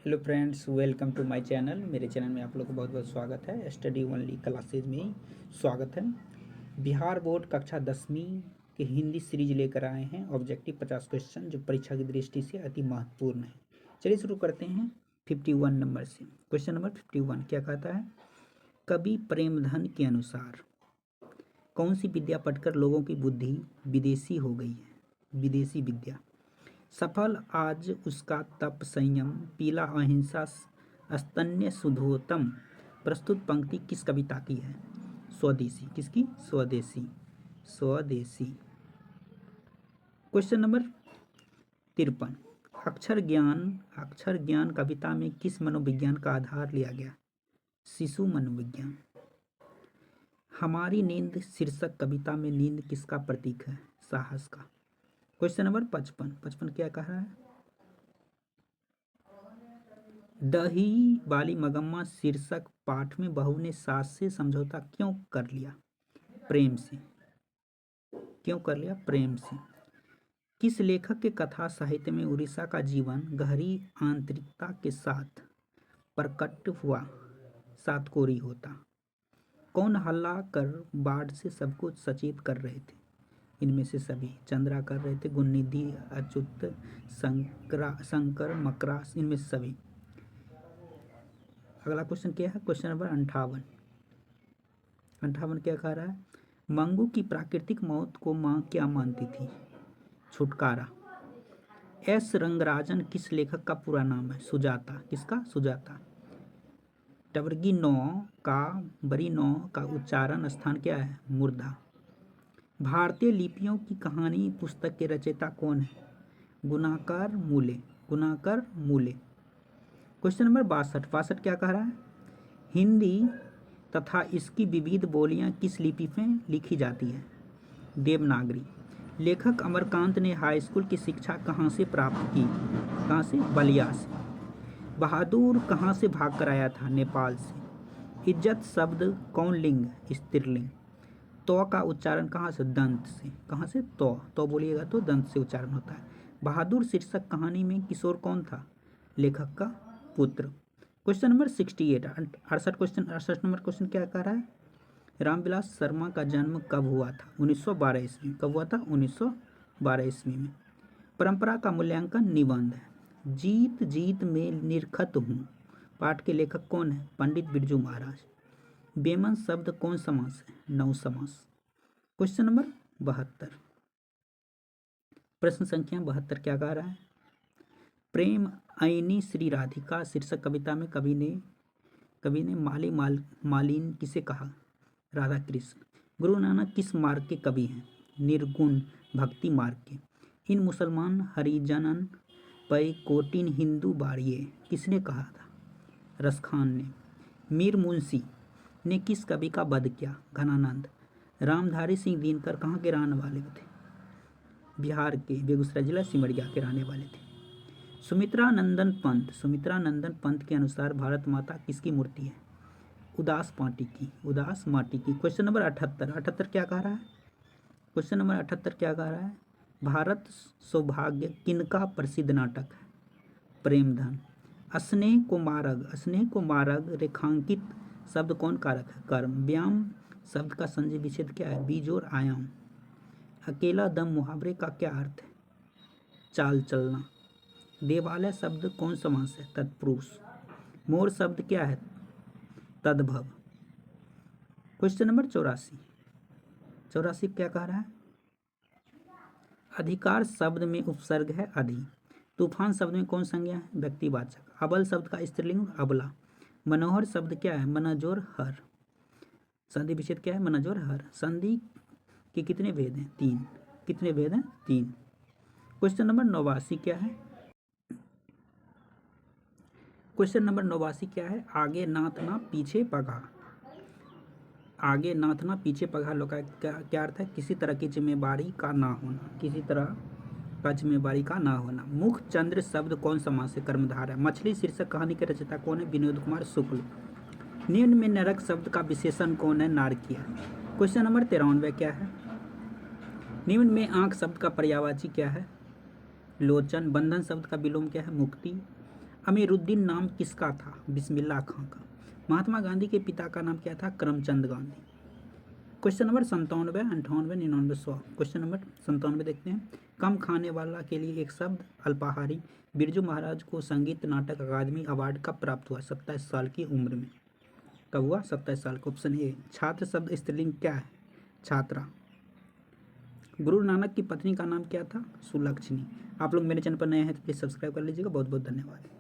Hello friends, welcome to my channel. मेरे channel में आप लोग को बहुत बहुत स्वागत है। स्टडी ओनली क्लासेज में स्वागत है। बिहार बोर्ड कक्षा 10वीं के हिंदी सीरीज लेकर आए हैं। ऑब्जेक्टिव 50 क्वेश्चन जो परीक्षा की दृष्टि से अति महत्वपूर्ण है। चलिए शुरू करते हैं 51 नंबर से। क्वेश्चन नंबर 51 क्या कहता है? कवि प्रेमधन के अनुसार कौन सी विद्या पढ़कर लोगों की बुद्धि विदेशी हो गई है? विदेशी विद्या। सफल आज उसका तप संयम, पीला अहिंसा, स्तन्य सुधोतम। प्रस्तुत पंक्ति किस कविता की है? स्वदेशी। किसकी? स्वदेशी। स्वदेशी। Question number 53। अक्षर ज्ञान कविता में किस मनोविज्ञान का आधार लिया गया? शिशु मनोविज्ञान। हमारी नींद शीर्षक कविता में नींद किसका प्रतीक है? साहस का। क्वेश्चन नंबर 55 क्या कह रहा है? दही वाली मगम्मा शीर्षक पाठ में बहू ने सास से समझौता क्यों कर लिया? प्रेम से। क्यों कर लिया? प्रेम से। किस लेखक के कथा साहित्य में उड़ीसा का जीवन गहरी आंतरिकता के साथ प्रकट हुआ? सातकोरी होता। कौन हल्ला कर बाढ़ से सबको सचेत कर रहे थे? इनमें से सभी। चंद्रा कर रहे थे, गुणनिधि, अच्युत, शंकर, मकरा, इनमें से सभी। अगला क्वेश्चन क्या है? क्वेश्चन नंबर 58 क्या कह रहा है? मंगू की प्राकृतिक मौत को मां क्या मानती थी? छुटकारा। एस रंगराजन किस लेखक का पूरा नाम है? सुजाता। किसका? सुजाता। टवर्गी नौ का बड़ी नौ का उच्चारण स्थान क्या है? मूर्धा। भारतीय लिपियों की कहानी पुस्तक के रचयिता कौन है? गुणाकर मूले। गुणाकर मूले। क्वेश्चन नंबर 62 क्या कह रहा है? हिंदी तथा इसकी विविध बोलियां किस लिपि में लिखी जाती है? देवनागरी। लेखक अमरकांत ने हाई स्कूल की शिक्षा कहाँ से प्राप्त की? कहाँ से? बलिया से। बहादुर कहाँ से भाग कर आया था? नेपाल से। इज्जत शब्द कौन लिंग? स्त्रीलिंग। तो का उच्चारण कहाँ से? दंत से। कहाँ से? तो बोलिएगा तो दंत से उच्चारण होता है। बहादुर शीर्षक कहानी में किशोर कौन था? लेखक का पुत्र। क्वेश्चन नंबर 68 68 नंबर क्वेश्चन क्या कह रहा है? रामविलास शर्मा का जन्म कब हुआ था? 1912 ईस्वी। कब हुआ था? 1912 ईस्वी में। परंपरा का मूल्यांकन निबंध है। जीत जीत में निरखत हूँ पाठ के लेखक कौन है? पंडित बिरजू महाराज। बेमन शब्द कौन समास है? नौ समास। क्वेश्चन नंबर 72 प्रश्न संख्या 72 क्या कह रहा है? प्रेम आईनी श्री राधिका शीर्षक कविता में कवि ने मालिन किसे कहा? राधा कृष्ण। गुरु नानक किस मार्ग के कवि हैं? निर्गुण भक्ति मार्ग के। इन मुसलमान हरिजनन पै कोटिन हिंदू बाड़िए किसने कहा था? रसखान ने। मीर मुंशी ने किस कवि का वध किया? घनानंद। रामधारी सिंह दिनकर कहाँ के रहने वाले थे? बिहार के बेगूसराय जिला सिमरिया के रहने वाले थे। सुमित्रा नंदन पंत के अनुसार भारत माता किसकी मूर्ति है? उदास माटी की। उदास माटी की। क्वेश्चन नंबर 78 क्या कह रहा है? क्वेश्चन नंबर 78 क्या कह रहा है? भारत सौभाग्य किनका प्रसिद्ध नाटक है? प्रेमधन। स्नेह को मारग रेखांकित शब्द कौन कारक है? कर्म। व्यायाम शब्द का संधि विच्छेद क्या है? बीज और आयाम। अकेला दम मुहावरे का क्या अर्थ है? चाल चलना। देवालय शब्द कौन समास है? तत्पुरुष। मोर शब्द क्या है? तद्भव। क्वेश्चन नंबर 84 क्या कह रहा है? अधिकार शब्द में उपसर्ग है अधि। तूफान शब्द में कौन संज्ञा है? व्यक्तिवाचक। अबल शब्द का स्त्रीलिंग अबला। मनोहर शब्द क्या है? मनजोर हर। संधि विच्छेद क्या है? मनजोर हर। संधि के कितने भेद हैं? 3। कितने भेद हैं? 3। क्वेश्चन नंबर 89 क्या है? क्वेश्चन नंबर 89 क्या है? आगे नाथ ना पीछे पगा। आगे नाथ ना पीछे पगा लोग का क्या अर्थ है? किसी तरह की जिम्मेवारी का ना होना। किसी तरह का जिम्मेवारी का ना होना। मुख चंद्र शब्द कौन समास है? कर्मधार है। मछली शीर्षक कहानी के रचयिता कौन है? विनोद कुमार शुक्ल। निम्न में नरक शब्द का विशेषण कौन है? नारकीय। क्वेश्चन नंबर 93 क्या है? निम्न में आंख शब्द का पर्यायवाची क्या है? लोचन। बंधन शब्द का विलोम क्या है? मुक्ति। अमीरुद्दीन नाम किसका था? बिस्मिल्लाह खां का। महात्मा गांधी के पिता का नाम क्या था? Karamchand Gandhi. Question number 97, 98, 99, 100। Question number 97 देखते हैं। कम खाने वाला के लिए एक शब्द, अल्पाहारी। बिरजू महाराज को संगीत नाटक अकादमी अवार्ड कब प्राप्त हुआ? 27 साल की उम्र में। कब हुआ? 27 साल का। Option A. छात्र शब्द स्त्रीलिंग क्या है? छात्रा। गुरु नानक की पत्नी का नाम क्या था? सुलक्षणी। आप लोग मेरे चैनल पर नए हैं तो प्लीज़ सब्सक्राइब कर लीजिएगा। बहुत बहुत धन्यवाद।